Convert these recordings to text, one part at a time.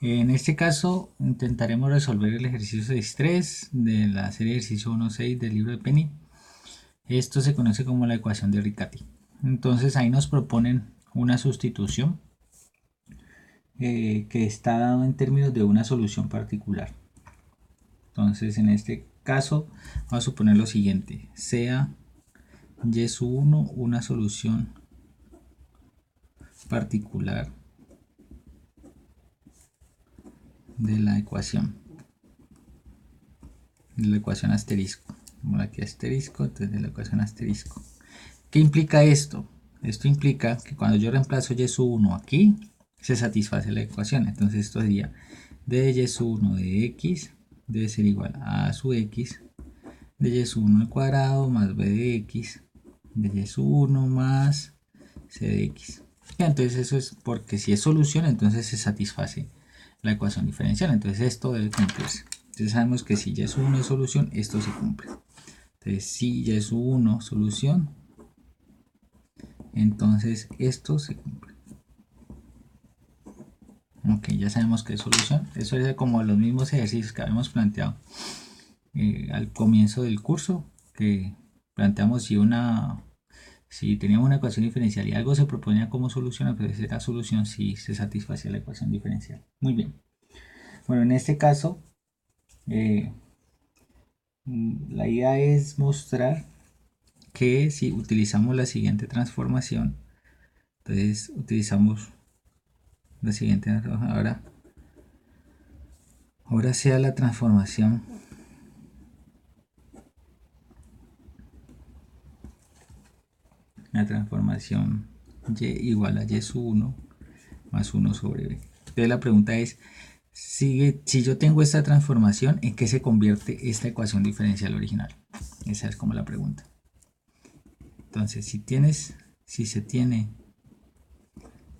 En este caso intentaremos resolver el ejercicio 6.3 de la serie ejercicio 1.6 del libro de Penny. Esto se conoce como la ecuación de Riccati. Entonces ahí nos proponen una sustitución que está dado en términos de una solución particular. Entonces en este caso vamos a suponer lo siguiente: sea y sub 1 una solución particular de la ecuación asterisco. Como aquí asterisco, entonces de la ecuación asterisco. ¿Qué implica esto? Esto implica que cuando yo reemplazo y sub 1 aquí, se satisface la ecuación. Entonces esto sería d de y sub 1 de x debe ser igual a sub x de y sub 1 al cuadrado más b de x de y sub 1 más c de x. Entonces eso es porque si es solución, entonces se satisface la ecuación diferencial. Entonces esto debe cumplirse. Entonces sabemos que si y sub 1 es solución, esto se cumple. Entonces si y sub 1 solución, entonces esto se cumple. Ok, ya sabemos que es solución. Eso es como los mismos ejercicios que habíamos planteado al comienzo del curso, que planteamos si teníamos una ecuación diferencial y algo se proponía como solución, entonces era solución si se satisfacía la ecuación diferencial. Muy bien. Bueno, en este caso, la idea es mostrar que si utilizamos la siguiente transformación, entonces utilizamos la siguiente, ahora sea la transformación y igual a y sub 1 más 1 sobre b. Entonces la pregunta es, si yo tengo esta transformación, ¿en qué se convierte esta ecuación diferencial original? Esa es como la pregunta. Entonces, si se tiene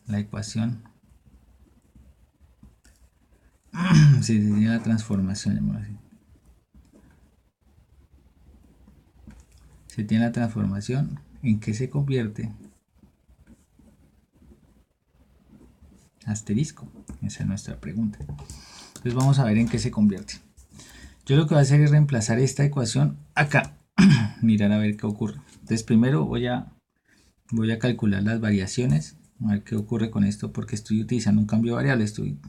la ecuación, si se tiene la transformación, se tiene la transformación, ¿en qué se convierte? Asterisco, esa es nuestra pregunta. Entonces vamos a ver en qué se convierte. Yo lo que voy a hacer es reemplazar esta ecuación acá, mirar a ver qué ocurre. Entonces primero voy a calcular las variaciones, a ver qué ocurre con esto, porque estoy utilizando un cambio de variable, estoy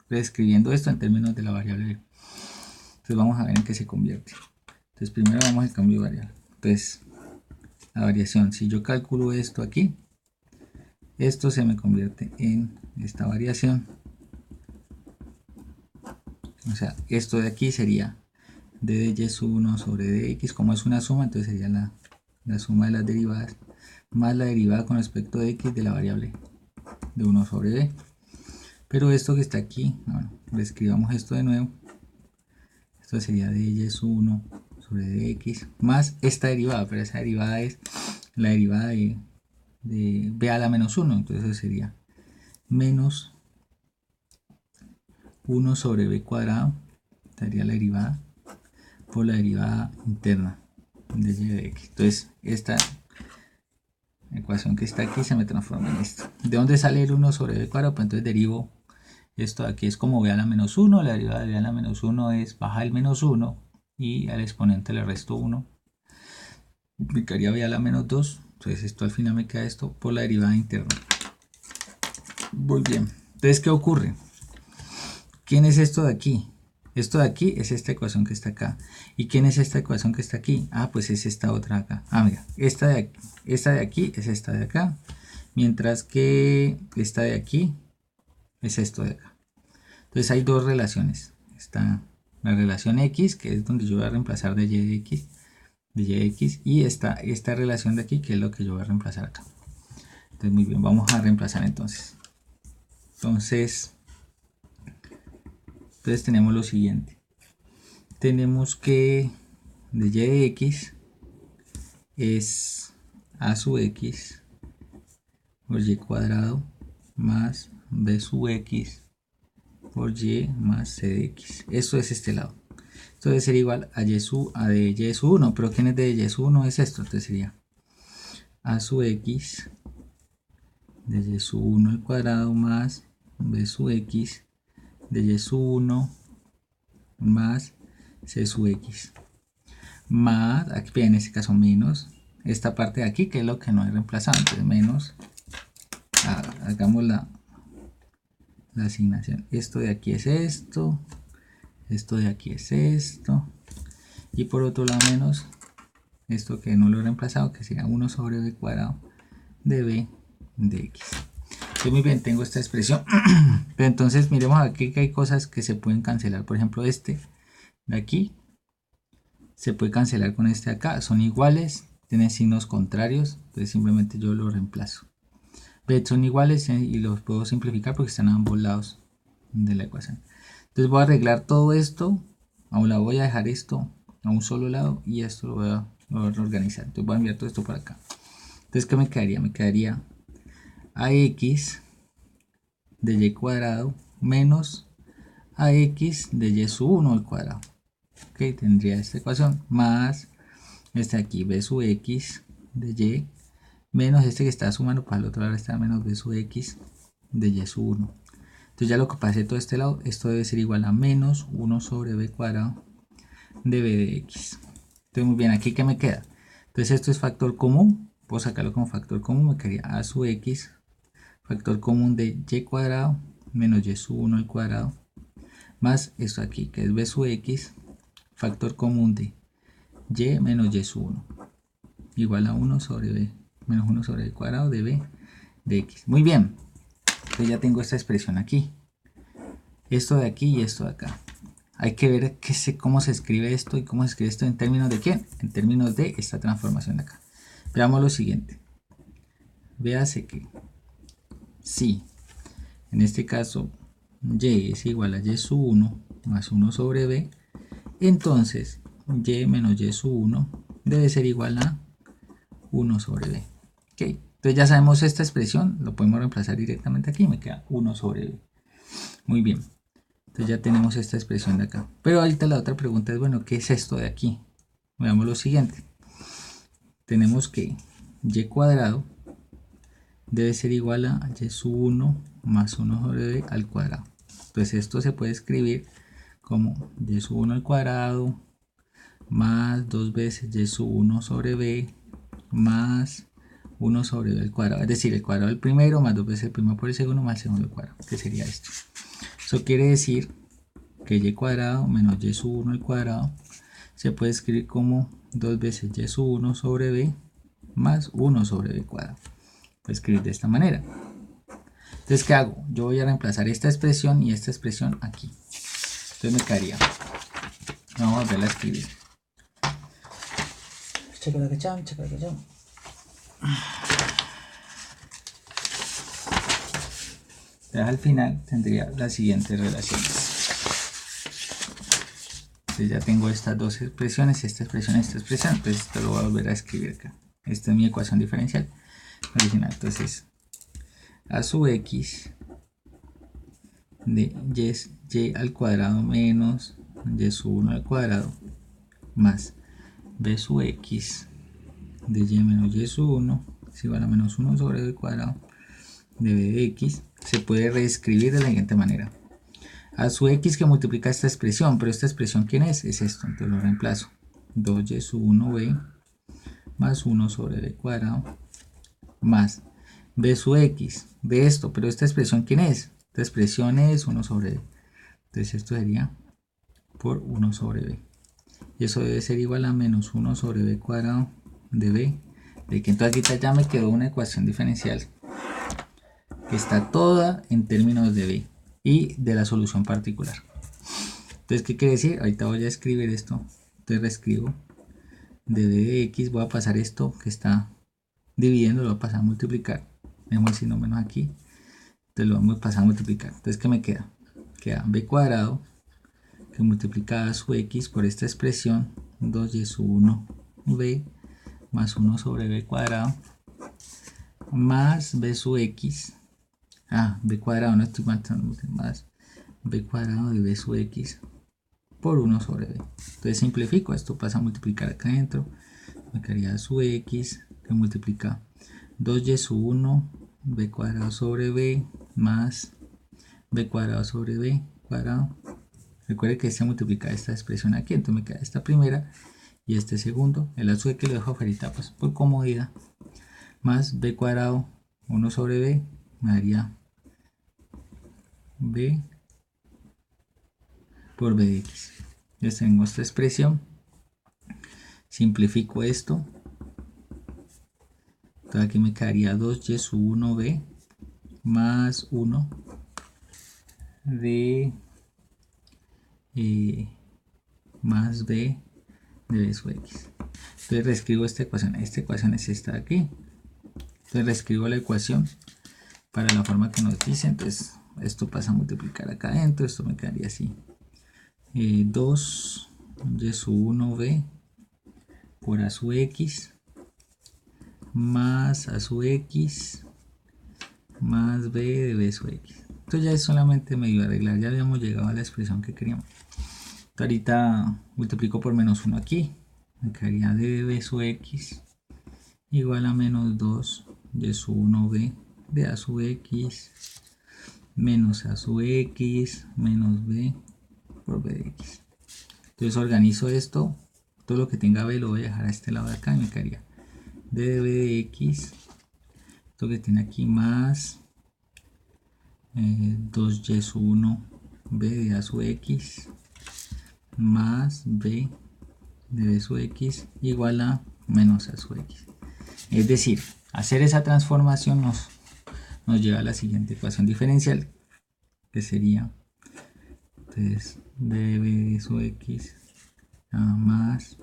reescribiendo esto en términos de la variable. Entonces vamos a ver en qué se convierte. Entonces primero vamos al cambio de variable. Entonces la variación, si yo calculo esto aquí, esto se me convierte en esta variación. O sea, esto de aquí sería d de y sub 1 sobre dx, como es una suma, entonces sería la suma de las derivadas más la derivada con respecto de x de la variable de 1 sobre b. Pero esto que está aquí, bueno, reescribamos esto de nuevo. Esto sería de y sub 1 sobre dx más esta derivada, pero esa derivada es la derivada de b a la menos 1, entonces eso sería menos 1 sobre b cuadrado, sería la derivada por la derivada interna de y de x. Entonces esta ecuación que está aquí se me transforma en esto. ¿De dónde sale el 1 sobre b cuadrado? Pues entonces derivo esto de aquí, es como b a la menos 1, la derivada de b a la menos 1 es baja el menos 1 y al exponente le resto 1, implicaría b a la menos 2, entonces esto al final me queda esto por la derivada interna. Muy bien, entonces ¿qué ocurre? ¿Quién es esto de aquí? Esto de aquí es esta ecuación que está acá. ¿Y quién es esta ecuación que está aquí? Ah, pues es esta otra acá. Ah, mira, esta de aquí es esta de acá, mientras que esta de aquí es esto de acá. Entonces hay dos relaciones. Está la relación x, que es donde yo voy a reemplazar de y de x, y esta relación de aquí, que es lo que yo voy a reemplazar acá. Entonces muy bien, vamos a reemplazar entonces. Entonces tenemos lo siguiente. Tenemos que de y de x es a sub x por y cuadrado más b sub x por y más c de x. Esto es este lado. Esto debe ser igual a de y sub 1. Pero ¿quién es de y sub 1? Es esto. Entonces sería a sub x de y sub 1 al cuadrado más b sub x de y sub 1 más c sub x. Más, aquí en este caso menos, esta parte de aquí que es lo que no hay reemplazado. Entonces menos, hagamos la asignación. Esto de aquí es esto de aquí es esto. Y por otro lado menos esto que no lo he reemplazado, que sería 1 sobre b cuadrado de b de x. Entonces, muy bien, tengo esta expresión. Pero entonces miremos aquí que hay cosas que se pueden cancelar. Por ejemplo, este de aquí se puede cancelar con este de acá. Son iguales, tienen signos contrarios. Entonces simplemente yo lo reemplazo. B son iguales y los puedo simplificar porque están a ambos lados de la ecuación. Entonces voy a arreglar todo esto. A un lado voy a dejar esto a un solo lado y esto lo voy a organizar. Entonces voy a enviar todo esto por acá. Entonces, ¿qué me quedaría? Me quedaría ax de y cuadrado menos ax de y sub 1 al cuadrado. Ok, tendría esta ecuación más este aquí b sub x de y menos este que está sumando para el otro lado está menos b sub x de y sub 1. Entonces ya lo que pasé todo este lado, esto debe ser igual a menos 1 sobre b cuadrado de b de x. Entonces muy bien, aquí ¿qué me queda? Entonces esto es factor común, puedo sacarlo como factor común, me quedaría a sub x, factor común de y cuadrado menos y sub 1 al cuadrado, más esto aquí que es b sub x, factor común de y menos y sub 1, igual a 1 sobre b, menos 1 sobre b cuadrado de b de x. Muy bien, entonces ya tengo esta expresión aquí, esto de aquí y esto de acá. Hay que ver cómo se escribe esto y cómo se escribe esto en términos de ¿qué? En términos de esta transformación de acá. Veamos lo siguiente. Véase que si en este caso y es igual a y sub 1 más 1 sobre b, entonces y menos y sub 1 debe ser igual a 1 sobre b. Okay. Entonces ya sabemos esta expresión, lo podemos reemplazar directamente aquí, me queda 1 sobre b. Muy bien. Entonces ya tenemos esta expresión de acá. Pero ahorita la otra pregunta es, bueno, ¿qué es esto de aquí? Veamos lo siguiente. Tenemos que y cuadrado debe ser igual a y sub 1 más 1 sobre b al cuadrado. Entonces esto se puede escribir como y sub 1 al cuadrado más 2 veces y sub 1 sobre b más 1 sobre b al cuadrado. Es decir, el cuadrado del primero más 2 veces el primero por el segundo más el segundo al cuadrado. ¿Qué sería esto? Eso quiere decir que y cuadrado menos y sub 1 al cuadrado se puede escribir como 2 veces y sub 1 sobre b más 1 sobre b cuadrado. Puede escribir de esta manera. Entonces, ¿qué hago? Yo voy a reemplazar esta expresión y esta expresión aquí. Entonces me quedaría. Vamos a volverla a escribir. Entonces, al final tendría las siguientes relaciones. Entonces ya tengo estas dos expresiones, esta expresión, entonces esto lo voy a volver a escribir acá. Esta es mi ecuación diferencial original. Entonces a sub x de y al cuadrado menos y sub 1 al cuadrado más b sub x de y menos y sub 1 es igual a menos 1 sobre b cuadrado de b de x. Se puede reescribir de la siguiente manera. A sub x que multiplica esta expresión, pero esta expresión ¿quién es? Es esto, entonces lo reemplazo. 2y sub 1b más 1 sobre b cuadrado más b sub x de esto, pero esta expresión ¿quién es? Esta expresión es 1 sobre b. Entonces esto sería por 1 sobre b. Y eso debe ser igual a menos 1 sobre b cuadrado de b. De que entonces aquí ya me quedó una ecuación diferencial que está toda en términos de b y de la solución particular. Entonces, ¿qué quiere decir? Ahorita voy a escribir esto. Entonces reescribo de b de x, voy a pasar esto que está dividiendo, lo voy a pasar a multiplicar. Vemos el signo menos aquí. Entonces lo vamos a pasar a multiplicar. Entonces, ¿qué me queda? Queda b cuadrado que multiplica a sub x por esta expresión 2y sub 1b más 1 sobre b cuadrado más b sub x, b cuadrado, no estoy matando, más b cuadrado de b sub x por 1 sobre b. Entonces simplifico, esto pasa a multiplicar acá adentro, me quedaría sub x que multiplica 2y sub 1 b cuadrado sobre b más b cuadrado sobre b cuadrado. Recuerde que se multiplica esta expresión aquí, entonces me queda esta primera y este segundo. El a sub x lo dejo afuera pues por comodidad. Más b cuadrado 1 sobre b me daría b por b de x. Ya tengo esta expresión. Simplifico esto. Entonces aquí me quedaría 2y sub 1b más 1 de más b de b sub x. Entonces reescribo esta ecuación. Esta ecuación es esta de aquí. Entonces reescribo la ecuación para la forma que nos dice. Entonces esto pasa a multiplicar acá adentro. Esto me quedaría así. 2y sub 1b por a sub x más a sub x más b de b sub x. Esto ya es solamente medio arreglar. Ya habíamos llegado a la expresión que queríamos. Entonces ahorita multiplico por menos 1 aquí. Me quedaría d de b sub x igual a menos 2y sub 1b de a sub x menos a sub x menos b por b de x. Entonces organizo esto. Todo lo que tenga b lo voy a dejar a este lado de acá y me quedaría d de b de x. Esto que tiene aquí más 2y sub 1b de a sub x más b de b sub x igual a menos a sub x. Es decir, hacer esa transformación nos lleva a la siguiente ecuación diferencial, que sería entonces d sub x más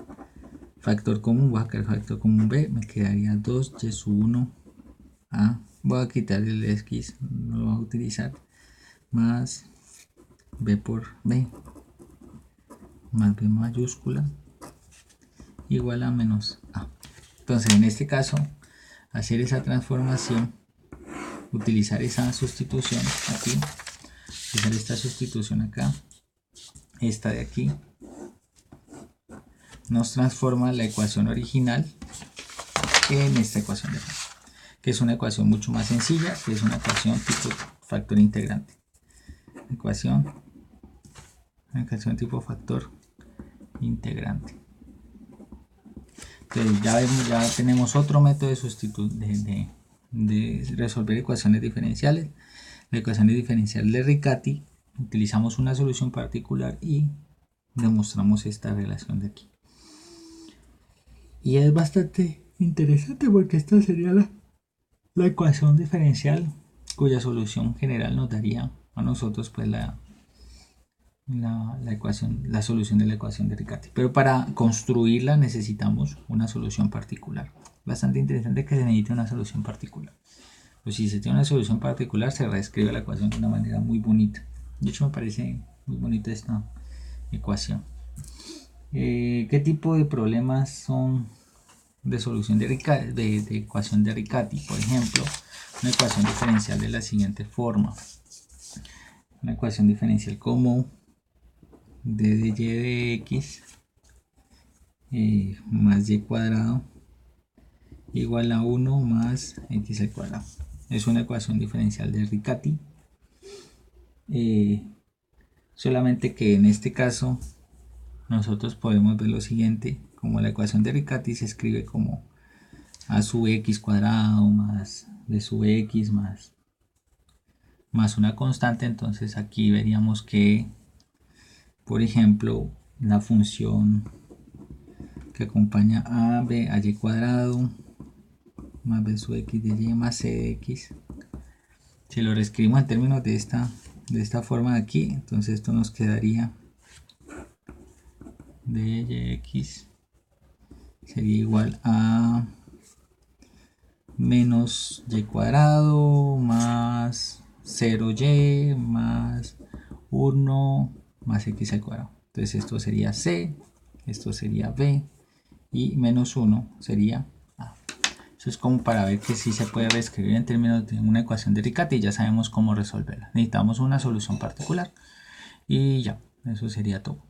factor común, voy a sacar el factor común b, me quedaría 2y sub 1a, voy a quitar el x, no lo voy a utilizar, más b por b más b mayúscula igual a menos a. Entonces en este caso hacer esa transformación, utilizar esa sustitución aquí, utilizar esta sustitución acá, esta de aquí, nos transforma la ecuación original en esta ecuación de acá, que es una ecuación mucho más sencilla, que es una ecuación tipo factor integrante. Ecuación tipo factor integrante. Entonces ya vemos, ya tenemos otro método de resolver ecuaciones diferenciales. La ecuación diferencial de Riccati, utilizamos una solución particular y demostramos esta relación de aquí. Y es bastante interesante porque esta sería la ecuación diferencial cuya solución general nos daría a nosotros pues la solución de la ecuación de Riccati. Pero para construirla necesitamos una solución particular. Bastante interesante que se necesite una solución particular. Pues si se tiene una solución particular se reescribe la ecuación de una manera muy bonita. De hecho me parece muy bonita esta ecuación. ¿Qué tipo de problemas son de solución de ecuación de Riccati? Por ejemplo, una ecuación diferencial de la siguiente forma. Una ecuación diferencial como d de y de x más y cuadrado igual a 1 más x al cuadrado. Es una ecuación diferencial de Riccati. Solamente que en este caso nosotros podemos ver lo siguiente: como la ecuación de Riccati se escribe como a sub x cuadrado más b sub x más una constante, entonces aquí veríamos que, por ejemplo, la función que acompaña a b a y cuadrado más b sub x de y más c de x, si lo reescribimos en términos de esta forma de aquí, entonces esto nos quedaría de y x sería igual a menos y cuadrado más 0y más 1 más x al cuadrado. Entonces esto sería c, esto sería b y menos 1 sería a. Eso es como para ver que sí se puede reescribir en términos de una ecuación de Riccati. Ya sabemos cómo resolverla. Necesitamos una solución particular y ya, eso sería todo.